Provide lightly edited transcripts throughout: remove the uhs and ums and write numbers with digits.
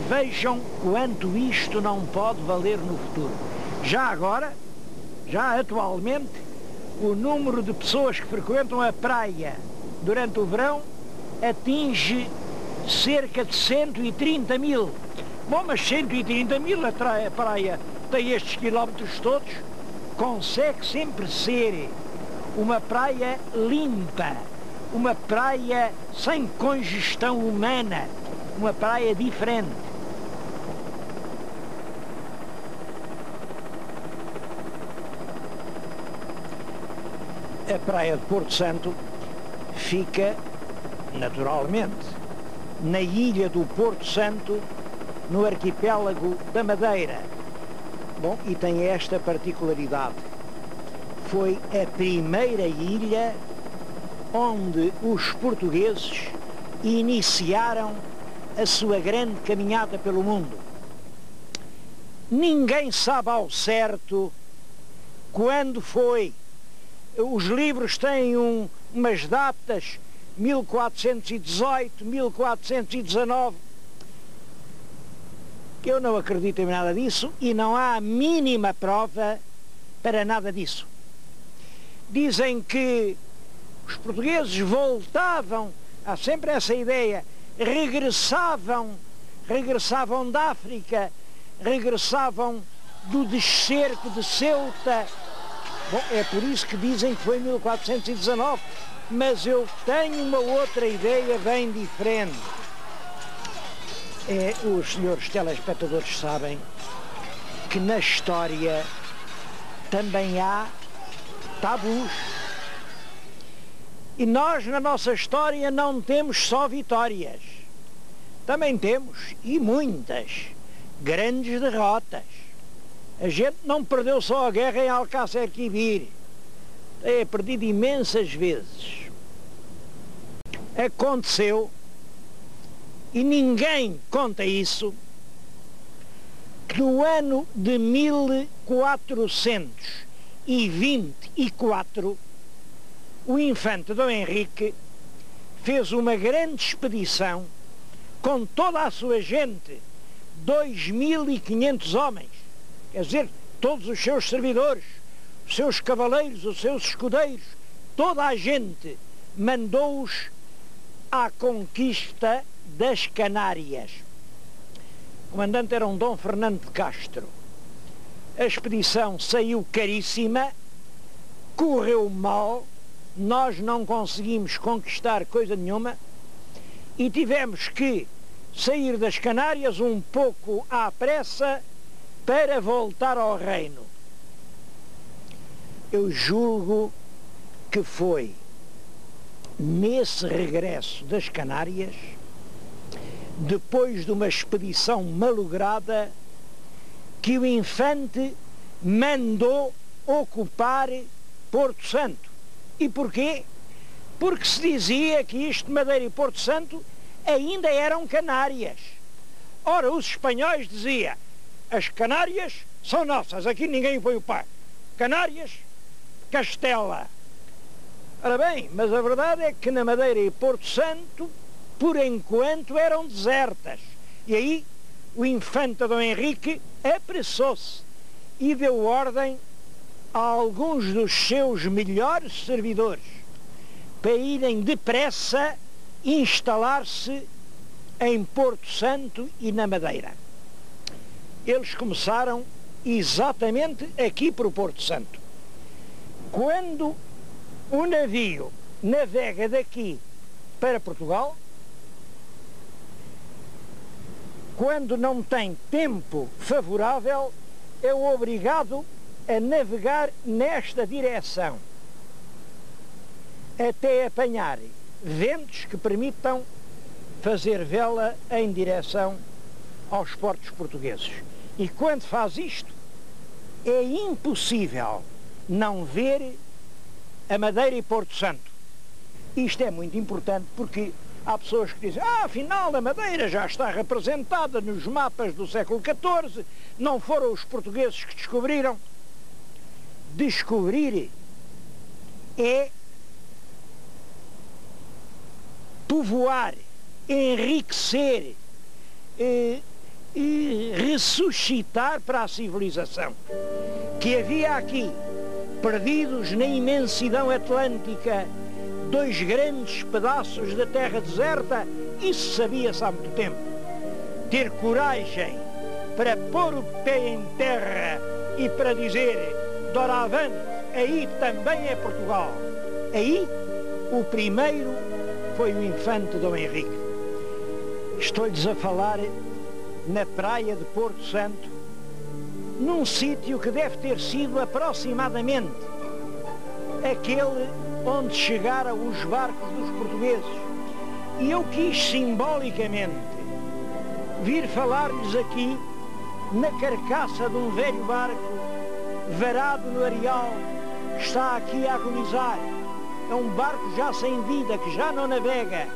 Vejam quanto isto não pode valer no futuro. Já agora, já atualmente, o número de pessoas que frequentam a praia durante o verão atinge cerca de 130 mil. Bom, mas 130 mil, a praia tem estes quilómetros todos, consegue sempre ser uma praia limpa, uma praia sem congestão humana, uma praia diferente. A praia de Porto Santo fica, naturalmente, na ilha do Porto Santo, no arquipélago da Madeira. Bom, e tem esta particularidade. Foi a primeira ilha onde os portugueses iniciaram a sua grande caminhada pelo mundo. Ninguém sabe ao certo quando foi. Os livros têm umas datas, 1418, 1419, que eu não acredito em nada disso e não há a mínima prova para nada disso. Dizem que os portugueses voltavam, há sempre essa ideia, regressavam da África, regressavam do descerco de Ceuta. Bom, é por isso que dizem que foi em 1419, mas eu tenho uma outra ideia bem diferente. Os senhores telespectadores sabem que na história também há tabus. E nós, na nossa história, não temos só vitórias. Também temos, e muitas, grandes derrotas. A gente não perdeu só a guerra em Alcácer Quibir. É perdido imensas vezes. Aconteceu, e ninguém conta isso, que no ano de 1424, o infante Dom Henrique fez uma grande expedição com toda a sua gente, 2.500 homens, quer dizer, todos os seus servidores, os seus cavaleiros, os seus escudeiros, toda a gente, mandou-os à conquista das Canárias. O comandante era um Dom Fernando de Castro. A expedição saiu caríssima, correu mal, nós não conseguimos conquistar coisa nenhuma e tivemos que sair das Canárias um pouco à pressa para voltar ao reino. Eu julgo que foi nesse regresso das Canárias, depois de uma expedição malograda, que o infante mandou ocupar Porto Santo. E porquê? Porque se dizia que isto de Madeira e Porto Santo ainda eram Canárias. Ora, os espanhóis diziam, as Canárias são nossas, aqui ninguém põe o pé. Canárias, Castela. Ora bem, mas a verdade é que na Madeira e Porto Santo, por enquanto, eram desertas. E aí o infante Dom Henrique apressou-se e deu ordem a alguns dos seus melhores servidores para irem depressa instalar-se em Porto Santo e na Madeira. Eles começaram exatamente aqui para o Porto Santo. Quando o navio navega daqui para Portugal, quando não tem tempo favorável, é obrigado a navegar nesta direção, até apanhar ventos que permitam fazer vela em direção aos portos portugueses. E quando faz isto, é impossível não ver a Madeira e Porto Santo. Isto é muito importante porque há pessoas que dizem, afinal a Madeira já está representada nos mapas do século XIV, não foram os portugueses que descobriram. Descobrir é povoar, enriquecer, ressuscitar para a civilização. Que havia aqui, perdidos na imensidão atlântica, dois grandes pedaços da terra deserta, isso sabia-se há muito tempo. Ter coragem para pôr o pé em terra e para dizer, doravante, aí também é Portugal. Aí, o primeiro foi o infante Dom Henrique. Estou-lhes a falar na praia de Porto Santo, num sítio que deve ter sido aproximadamente aquele onde chegaram os barcos dos portugueses. E eu quis simbolicamente vir falar-lhes aqui na carcaça de um velho barco varado no areal que está aqui a agonizar. É um barco já sem vida, que já não navega,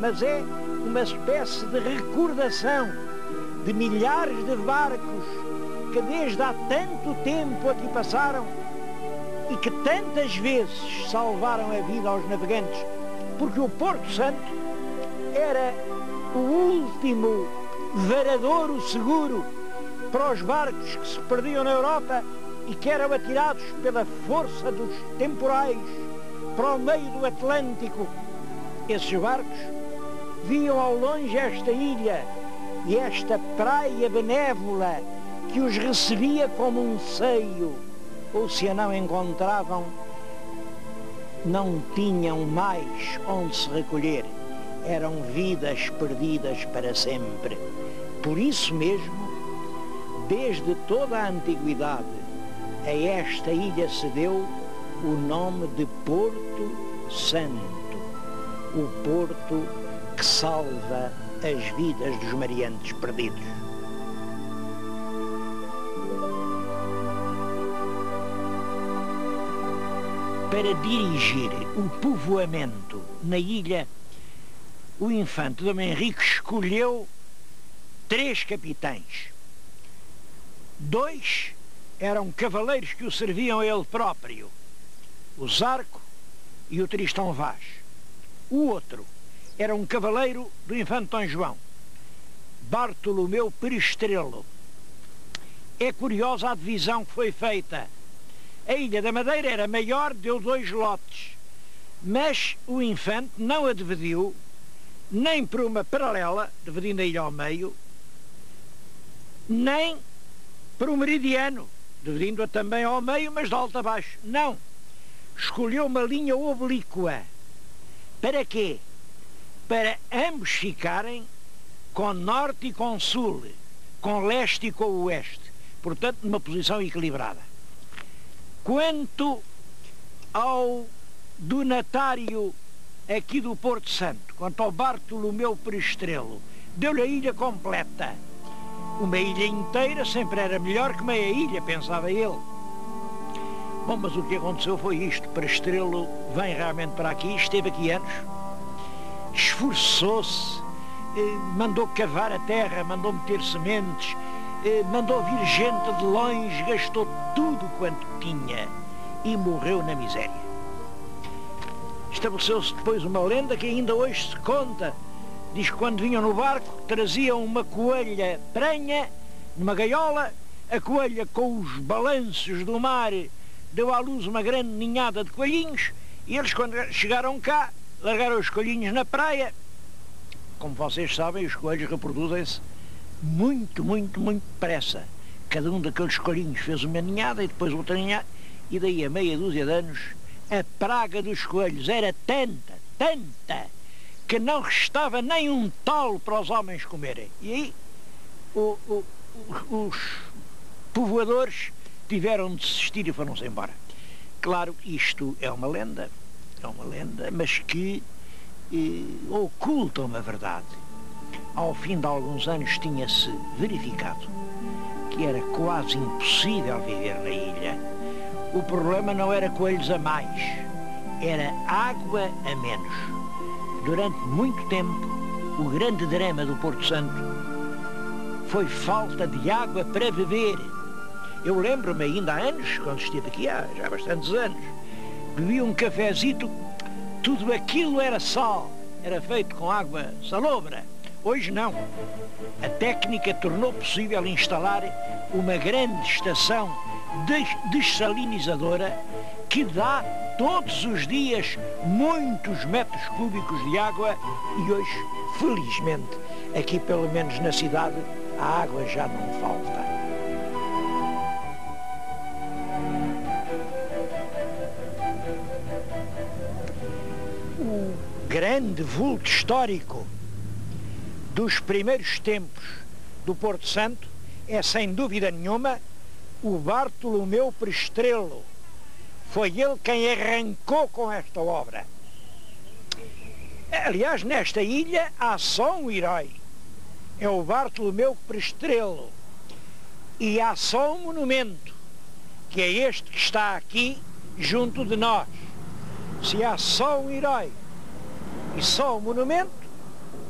mas é uma espécie de recordação de milhares de barcos que desde há tanto tempo aqui passaram e que tantas vezes salvaram a vida aos navegantes, porque o Porto Santo era o último varadouro seguro para os barcos que se perdiam na Europa e que eram atirados pela força dos temporais para o meio do Atlântico. Esses barcos viam ao longe esta ilha e esta praia benévola que os recebia como um seio, ou se a não encontravam, não tinham mais onde se recolher. Eram vidas perdidas para sempre. Por isso mesmo, desde toda a antiguidade, a esta ilha se deu o nome de Porto Santo, o porto que salva as vidas dos mareantes perdidos. Para dirigir o povoamento na ilha, o infante Dom Henrique escolheu 3 capitães. 2 eram cavaleiros que o serviam a ele próprio, o Zarco e o Tristão Vaz. O outro era um cavaleiro do infante Dom João, Bartolomeu Perestrelo. É curiosa a divisão que foi feita. A Ilha da Madeira era maior, deu 2 lotes, mas o infante não a dividiu nem por uma paralela, dividindo a ilha ao meio, nem por um meridiano, dividindo-a também ao meio, mas de alto a baixo. Não. Escolheu uma linha oblíqua. Para quê? Para ambos ficarem com norte e com sul, com leste e com oeste. Portanto, numa posição equilibrada. Quanto ao donatário aqui do Porto Santo, quanto ao Bartolomeu Perestrelo, deu-lhe a ilha completa. Uma ilha inteira sempre era melhor que meia ilha, pensava ele. Bom, mas o que aconteceu foi isto. Perestrelo vem realmente para aqui, esteve aqui anos, esforçou-se, mandou cavar a terra, mandou meter sementes, mandou vir gente de longe, gastou tudo quanto tinha e morreu na miséria. Estabeleceu-se depois uma lenda que ainda hoje se conta. Diz que quando vinham no barco traziam uma coelha prenha numa gaiola, a coelha com os balanços do mar deu à luz uma grande ninhada de coelhinhos e eles quando chegaram cá largaram os coelhinhos na praia. Como vocês sabem, os coelhos reproduzem-se muito depressa. Cada um daqueles coelhinhos fez uma ninhada e depois outra ninhada e daí a meia dúzia de anos a praga dos coelhos era tanta que não restava nem um talo para os homens comerem. E aí os povoadores tiveram de desistir e foram-se embora. Claro, isto é uma lenda, mas que oculta uma verdade. Ao fim de alguns anos tinha-se verificado que era quase impossível viver na ilha. O problema não era coelhos a mais, era água a menos. Durante muito tempo, o grande drama do Porto Santo foi falta de água para beber. Eu lembro-me ainda há anos, quando estive aqui há já bastantes anos, bebi um cafezito, tudo aquilo era sal, era feito com água salobra. Hoje não. A técnica tornou possível instalar uma grande estação dessalinizadora que dá todos os dias muitos metros cúbicos de água e hoje, felizmente, aqui pelo menos na cidade, a água já não falta. O grande vulto histórico dos primeiros tempos do Porto Santo é, sem dúvida nenhuma, o Bartolomeu Prestrelo. Foi ele quem arrancou com esta obra. Aliás, nesta ilha há só um herói. É o Bartolomeu Prestrelo. E há só um monumento, que é este que está aqui junto de nós. Se há só um herói e só um monumento,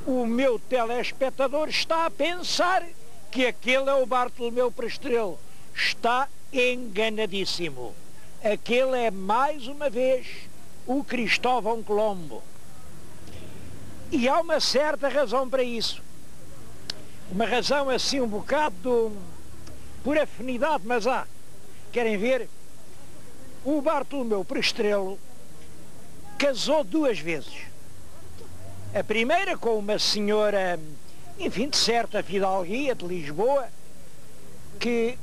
o meu telespectador está a pensar que aquele é o Bartolomeu Prestrelo. Está enganadíssimo. Aquele é, mais uma vez, o Cristóvão Colombo. E há uma certa razão para isso. Uma razão assim um bocado por afinidade, mas há. Querem ver? O Bartolomeu Prestrelo casou 2 vezes. A primeira com uma senhora, enfim, de certa fidalguia de Lisboa, que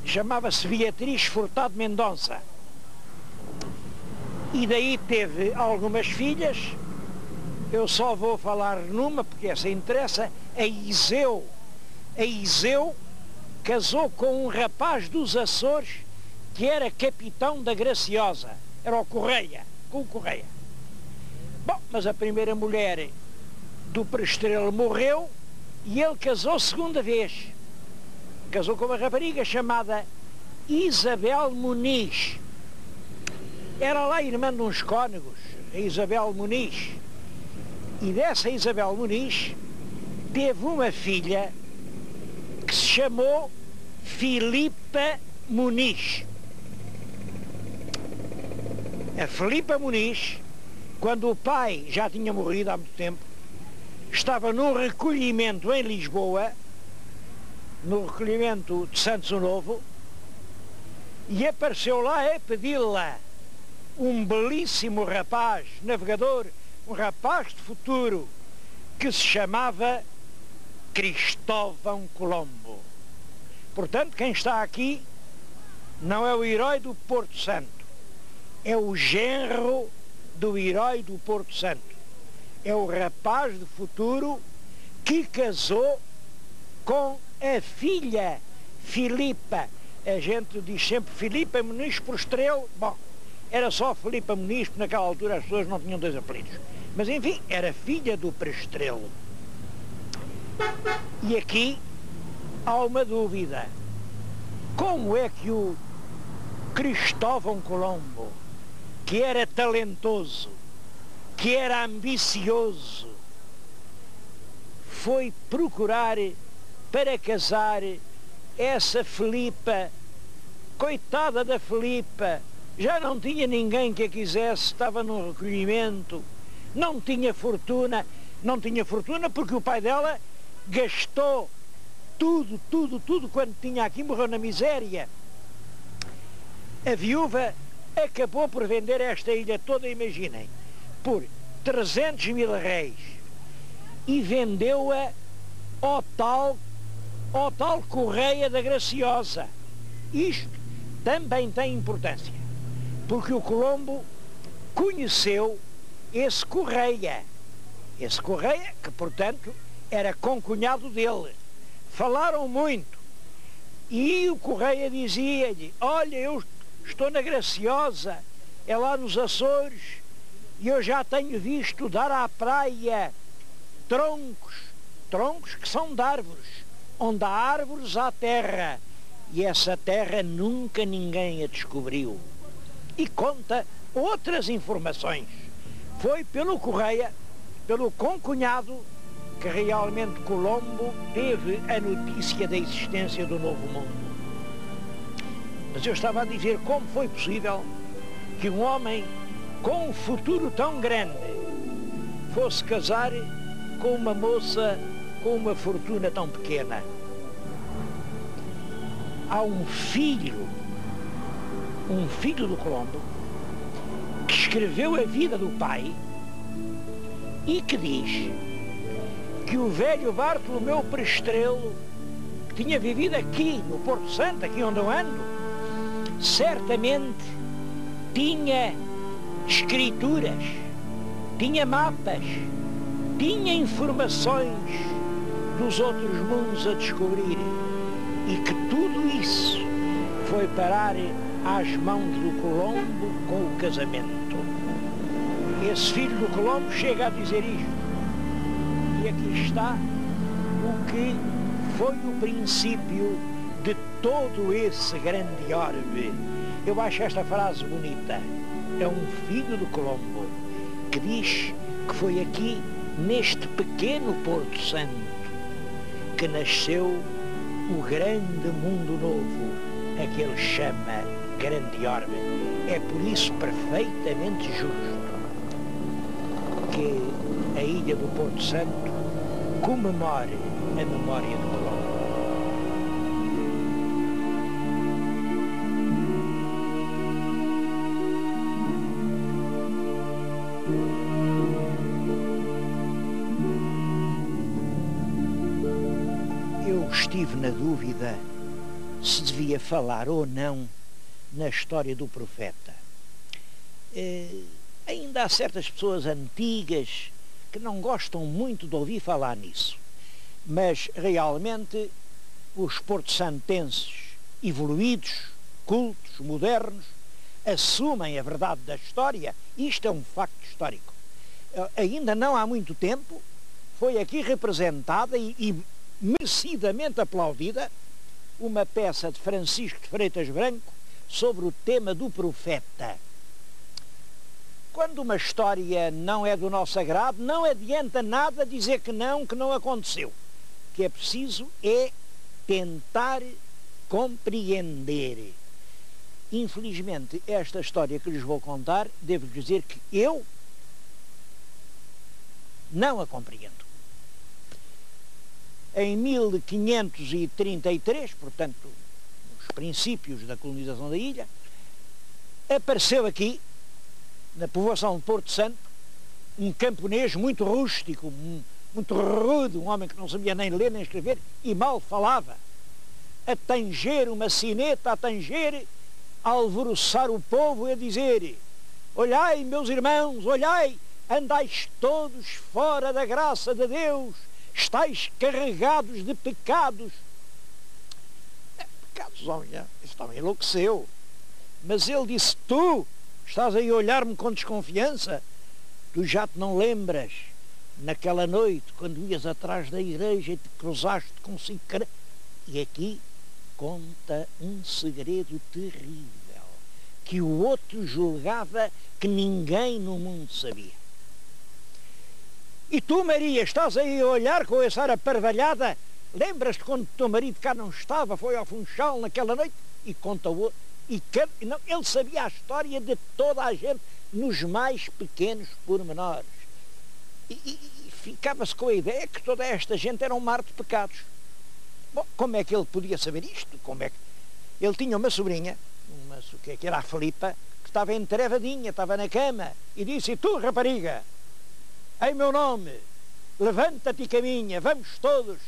chamava-se Beatriz Furtado Mendonça. E daí teve algumas filhas. Eu só vou falar numa, porque essa interessa, a Iseu. A Iseu casou com um rapaz dos Açores que era capitão da Graciosa. Era o Correia, com o Correia. Bom, mas a primeira mulher do Prestrelo morreu e ele casou 2ª vez. Casou com uma rapariga chamada Isabel Muniz. Era lá irmã de uns cônegos, a Isabel Muniz. E dessa Isabel Muniz teve uma filha que se chamou Filipa Muniz. A Filipa Muniz, quando o pai já tinha morrido há muito tempo, estava num recolhimento em Lisboa, no recolhimento de Santos o Novo, e apareceu lá a pedi-la um belíssimo rapaz, navegador, um rapaz de futuro, que se chamava Cristóvão Colombo. Portanto, quem está aqui não é o herói do Porto Santo, é o genro do herói do Porto Santo. É o rapaz de futuro que casou com a filha Filipa. A gente diz sempre Filipa Muniz Prestrelo. Bom, era só Filipa Muniz, porque naquela altura as pessoas não tinham 2 apelidos. Mas enfim, era filha do Prestrelo. E aqui há uma dúvida. Como é que o Cristóvão Colombo, que era talentoso, que era ambicioso, foi procurar para casar essa Filipa? Coitada da Filipa, já não tinha ninguém que a quisesse, estava num recolhimento, não tinha fortuna porque o pai dela gastou tudo quando tinha aqui, morreu na miséria. A viúva acabou por vender esta ilha toda, imaginem, por 300.000 réis, e vendeu-a ao tal Correia da Graciosa. Isto também tem importância, porque o Colombo conheceu esse Correia, que, portanto, era concunhado dele. Falaram muito, e o Correia dizia-lhe: olha, eu estou na Graciosa, é lá nos Açores, e eu já tenho visto dar à praia troncos que são de árvores. Onde há árvores há terra, e essa terra nunca ninguém a descobriu. E conta outras informações. Foi pelo Correia, pelo concunhado, que realmente Colombo teve a notícia da existência do Novo Mundo. Mas eu estava a dizer como foi possível que um homem com um futuro tão grande fosse casar com uma moça com uma fortuna tão pequena. Há um filho do Colombo, que escreveu a vida do pai e que diz que o velho Bartolomeu Prestrelo, que tinha vivido aqui no Porto Santo, aqui onde eu ando, certamente tinha escrituras, tinha mapas, tinha informações dos outros mundos a descobrir, e que tudo isso foi parar às mãos do Colombo com o casamento. Esse filho do Colombo chega a dizer isto, e aqui está o que foi o princípio de todo esse grande orbe. Eu acho esta frase bonita. É um filho do Colombo que diz que foi aqui, neste pequeno Porto Santo, que nasceu o grande mundo novo, a que ele chama grande orbe. É por isso perfeitamente justo que a ilha do Porto Santo comemore a memória do Colombo. Eu estive na dúvida se devia falar ou não na história do profeta. Ainda há certas pessoas antigas que não gostam muito de ouvir falar nisso, mas realmente os porto-santenses evoluídos, cultos, modernos, assumem a verdade da história. Isto é um facto histórico. Ainda não há muito tempo foi aqui representada e merecidamente aplaudida uma peça de Francisco de Freitas Branco sobre o tema do profeta. Quando uma história não é do nosso agrado, não adianta nada dizer que não aconteceu. O que é preciso é tentar compreender. Infelizmente, esta história que lhes vou contar, devo dizer que eu não a compreendo. Em 1533, portanto, nos princípios da colonização da ilha, apareceu aqui, na povoação de Porto Santo, um camponês muito rústico, muito rude, um homem que não sabia nem ler nem escrever e mal falava, a tanger uma sineta, a alvoroçar o povo e a dizer: olhai, meus irmãos, olhai, andais todos fora da graça de Deus, estáis carregados de pecados. Pecados, homem, este homem enlouqueceu. Mas ele disse: tu estás aí a olhar-me com desconfiança? Tu já te não lembras, naquela noite, quando ias atrás da igreja e te cruzaste com 5 caras? E aqui conta um segredo terrível, que o outro julgava que ninguém no mundo sabia. E tu, Maria, estás aí a olhar com essa ara parvalhada? Lembras-te quando o teu marido cá não estava, foi ao Funchal naquela noite? E conta o outro. Não, ele sabia a história de toda a gente, nos mais pequenos pormenores. E ficava-se com a ideia que toda esta gente era um mar de pecados. Bom, como é que ele podia saber isto? Como é que... Ele tinha uma sobrinha, que era a Filipa, que estava entrevadinha, estava na cama, e disse: e tu, rapariga, em meu nome, levanta-te e caminha, vamos todos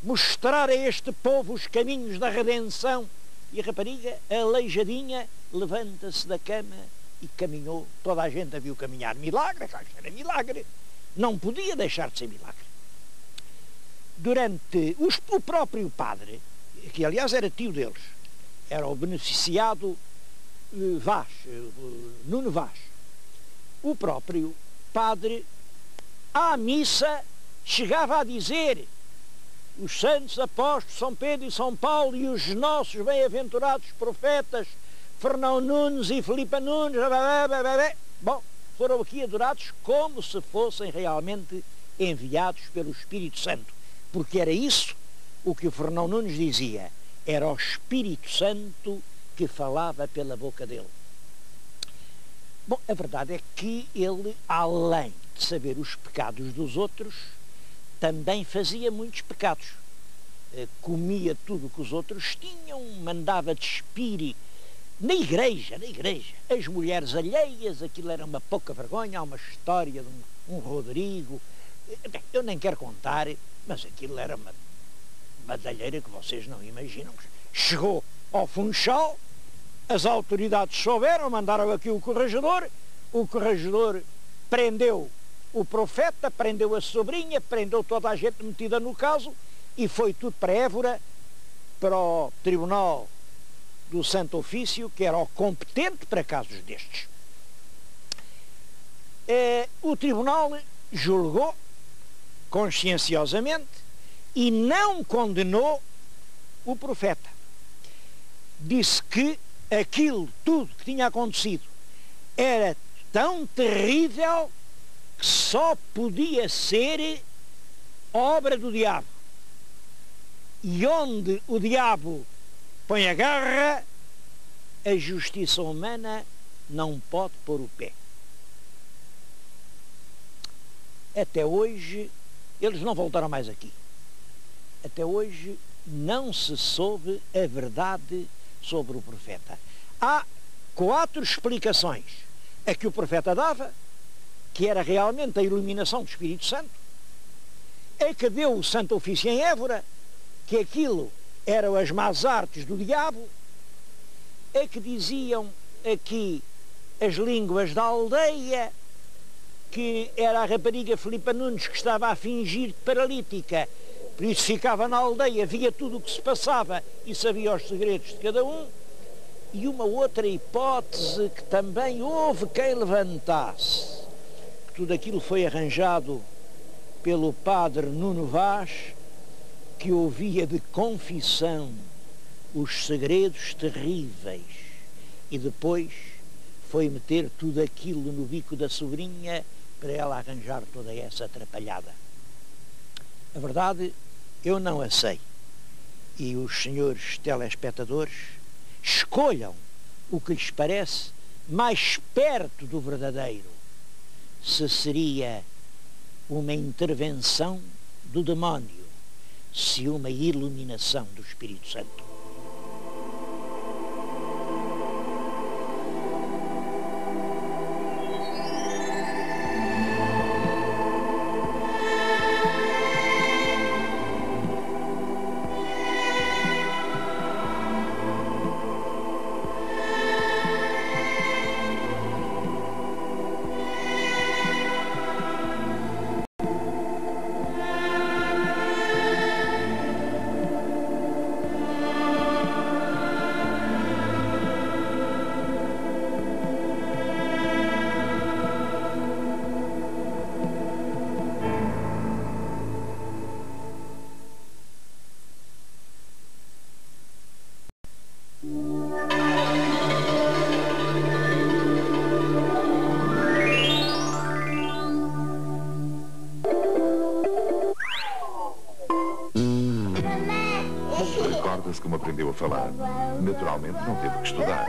mostrar a este povo os caminhos da redenção. E a rapariga, aleijadinha, levanta-se da cama e caminhou. Toda a gente a viu caminhar. Milagre, era milagre. Não podia deixar de ser milagre. Durante o próprio padre, que aliás era tio deles, era o beneficiado Vaz, Nuno Vaz, o próprio padre, à missa, chegava a dizer: os santos apóstolos São Pedro e São Paulo e os nossos bem-aventurados profetas Fernão Nunes e Filipa Nunes, bom, foram aqui adorados como se fossem realmente enviados pelo Espírito Santo, porque era isso o que o Fernão Nunes dizia, era o Espírito Santo que falava pela boca dele. Bom, a verdade é que ele, além de saber os pecados dos outros, também fazia muitos pecados. Comia tudo que os outros tinham, mandava despir na igreja, as mulheres alheias, aquilo era uma pouca vergonha. Há uma história de um Rodrigo, eu nem quero contar, mas aquilo era uma badalheira que vocês não imaginam. Chegou ao Funchal, as autoridades souberam, mandaram aqui o corregedor prendeu o profeta, prendeu a sobrinha, prendeu toda a gente metida no caso, e foi tudo para Évora, para o Tribunal do Santo Ofício, que era o competente para casos destes. O tribunal julgou conscienciosamente e não condenou o profeta. Disse que aquilo tudo que tinha acontecido era tão terrível que só podia ser obra do diabo. E onde o diabo põe a garra, a justiça humana não pode pôr o pé. Até hoje, eles não voltaram mais aqui. Até hoje não se soube a verdade sobre o profeta. Há 4 explicações a que o profeta dava, que era realmente a iluminação do Espírito Santo, a que deu o Santo Ofício em Évora, que aquilo eram as más artes do diabo, a que diziam aqui as línguas da aldeia, que era a rapariga Filipa Nunes que estava a fingir paralítica, por isso ficava na aldeia, via tudo o que se passava e sabia os segredos de cada um. E uma outra hipótese que também houve quem levantasse, que tudo aquilo foi arranjado pelo padre Nuno Vaz, que ouvia de confissão os segredos terríveis e depois foi meter tudo aquilo no bico da sobrinha para ela arranjar toda essa atrapalhada. A verdade, eu não a sei. E os senhores telespectadores escolham o que lhes parece mais perto do verdadeiro. Se seria uma intervenção do demónio, se uma iluminação do Espírito Santo. Recorda-se como aprendeu a falar. Naturalmente não teve que estudar.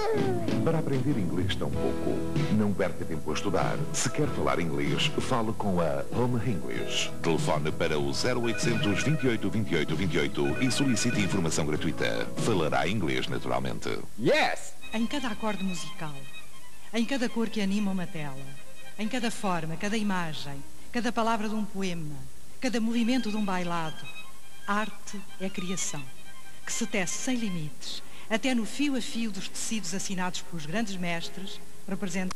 Para aprender inglês tão pouco, não perca tempo a estudar. Se quer falar inglês, fale com a Home English. Telefone para o 0800 28 28 28 e solicite informação gratuita. Falará inglês naturalmente. Yes! Em cada acorde musical, em cada cor que anima uma tela, em cada forma, cada imagem, cada palavra de um poema, cada movimento de um bailado, arte é criação, que se tece sem limites, até no fio a fio dos tecidos assinados pelos grandes mestres, representando